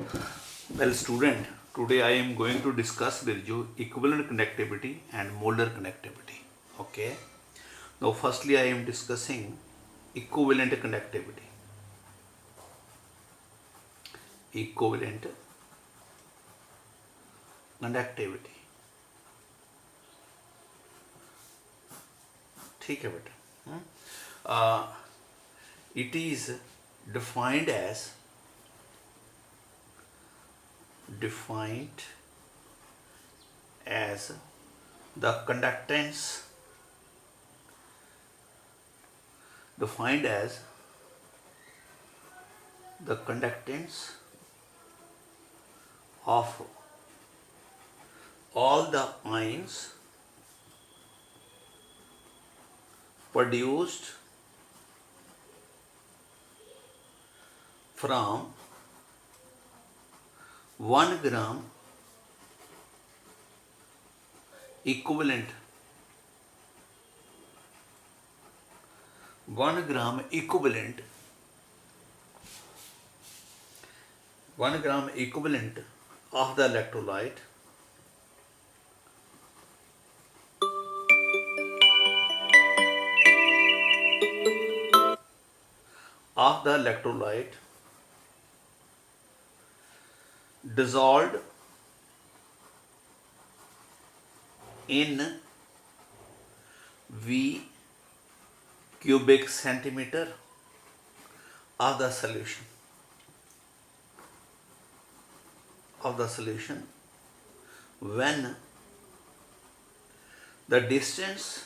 Well, student, today I am going to discuss with you equivalent conductivity and molar conductivity. Okay. Now, firstly, I am discussing equivalent conductivity. Equivalent conductivity. ठीक है बेटा. Uh, it is defined as defined as the conductance defined as the conductance of all the ions produced from 1 gram equivalent 1 gram equivalent 1 gram equivalent of the electrolyte dissolved in V cubic centimeter of the solution when the distance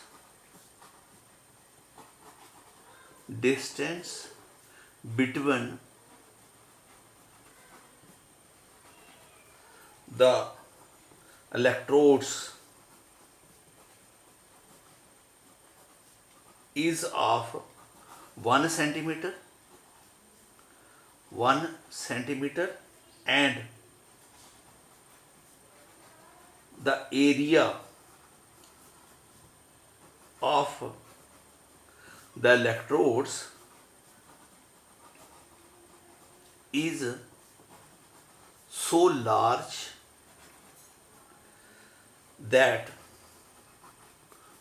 between the electrodes is of 1 centimeter and the area of the electrodes is so large that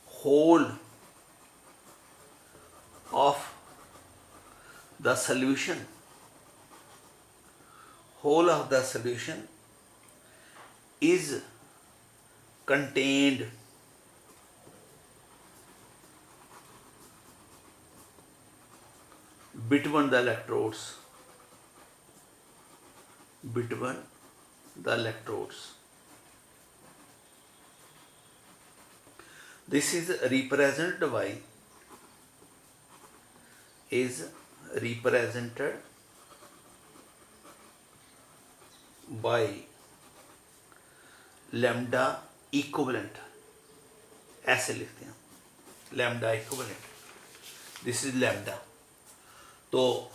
whole of the solution is contained between the electrodes. This is represented by lambda equivalent. ऐसे लिखते हैं lambda equivalent. This is lambda. तो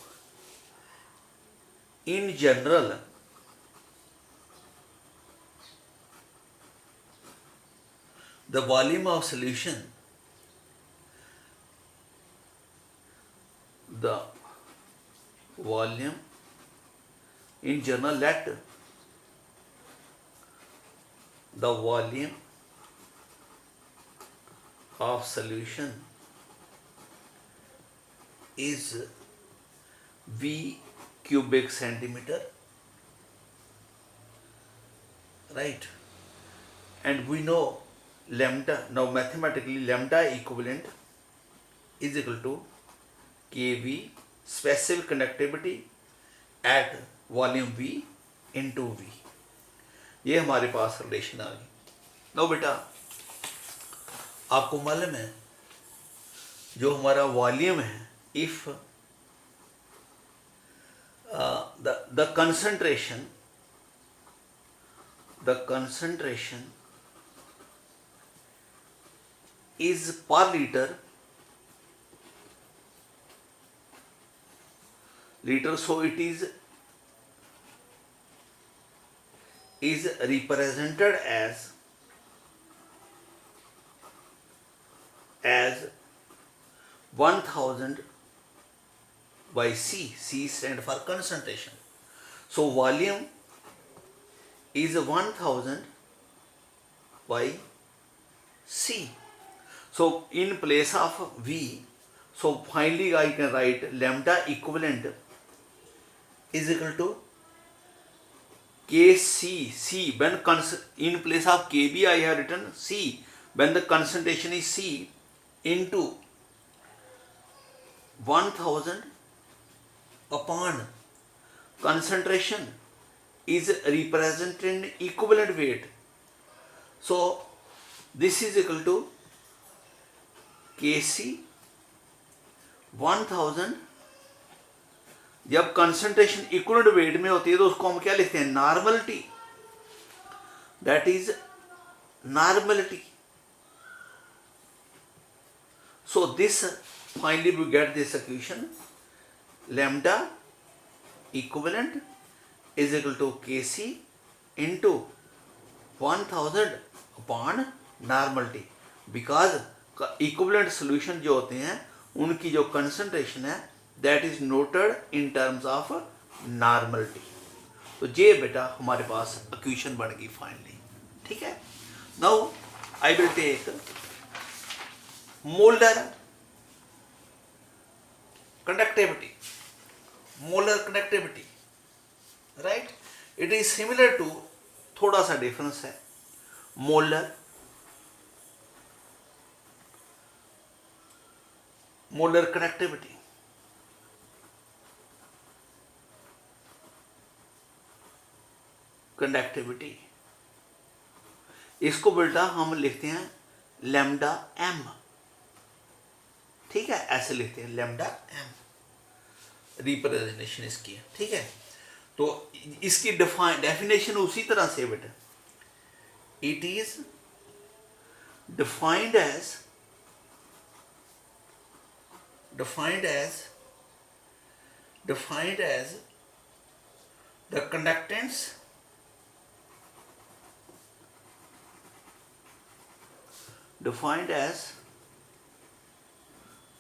in general the volume of solution in general let the volume of solution is V cubic centimeter, right? And we know lambda, now mathematically lambda equivalent is equal to kV specific conductivity at volume V into V. ये हमारे पास relation आ गई. No बेटा, आपको मालूम है जो हमारा volume है, if the concentration is per liter, so it is represented as 1000 by C. C stand for concentration. So volume is 1000 by C. So in place of V, so finally I can write lambda equivalent is equal to Kc. C when in place of Kb I have written C when the concentration is C into 1000 upon concentration is represented in equivalent weight. So this is equal to Kc 1000. जब concentration equivalent weight में होती है तो उसको हम क्या लिखते हैं, normality. That is normality. So this finally we get this equation lambda equivalent is equal to Kc into 1000 upon normality. Because equivalent solution जो होते हैं उनकी जो कंसंट्रेशन है that is noted in terms of normality. तो ये बेटा हमारे पास इक्वेशन बन गई फाइनली. ठीक है. Now I will take molar conductivity. Molar conductivity, right. It is similar to, थोड़ा सा डिफरेंस है. मोलर कंडक्टिविटी, कंडक्टिविटी इसको बेटा हम लिखते हैं लैम्डा एम. ठीक है, ऐसे लिखते हैं लैम्डा एम, रिप्रेजेंटेशन इसकी है. ठीक है. तो इसकी डेफिनेशन उसी तरह से बेटा, it is defined as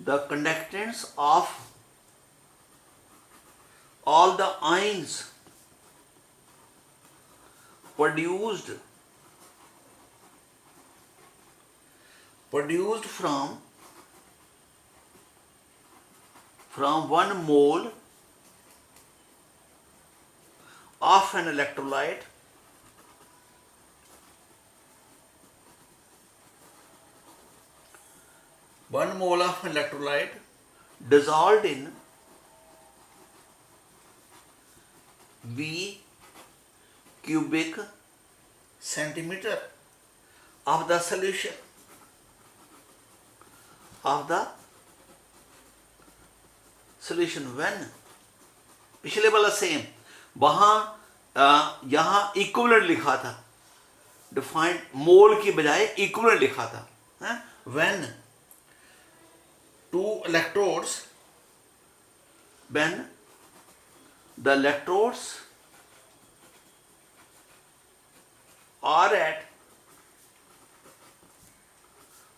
the conductance of all the ions produced from 1 mole of an electrolyte dissolved in V cubic centimeter of the solution when पिछले वाला सेम, वहाँ यहाँ इक्विवेलेंट लिखा था, डिफाइंड मोल की बजाय इक्विवेलेंट लिखा था. when the electrodes are at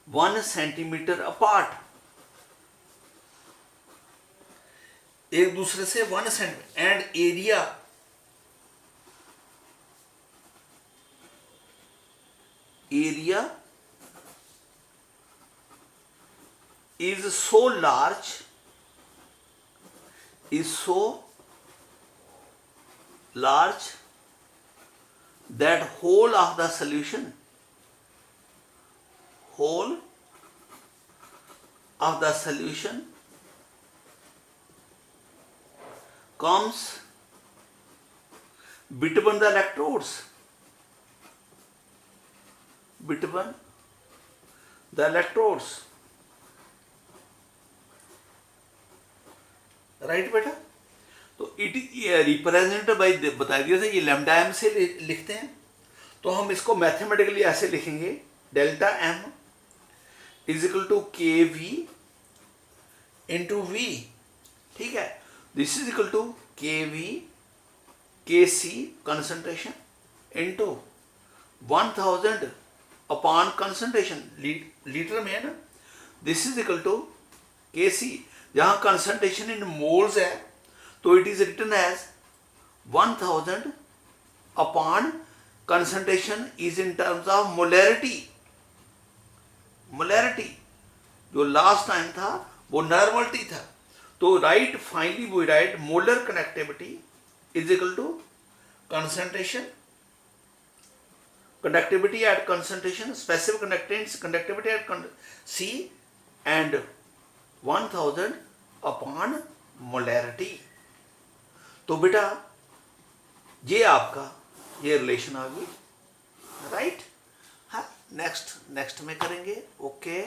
1 centimeter apart, एक दूसरे से 1 centimetre, and area is so large that whole of the solution comes between the electrodes. Right बेटा. तो इट रिप्रेजेंट बाई, बता दिया था ये लैम्डा एम से लिखते हैं. तो हम इसको मैथमेटिकली ऐसे लिखेंगे, delta M is equal to K V into V. ठीक है. This is equal to K V K C concentration into 1000 upon concentration, litre में है ना. दिस इज इक्वल टू के सी, जहाँ कंसंट्रेशन इन मोल्स है तो it is written as 1000 upon concentration is in terms of molarity. Molarity जो last time था वो नॉर्मलिटी था, तो right finally we write molar connectivity is equal to concentration, conductivity at concentration, specific conductance conductivity at C and 1000 upon molarity। तो बेटा ये आपका ये रिलेशन आ गई, राइट। हाँ, नेक्स्ट में करेंगे। ओके।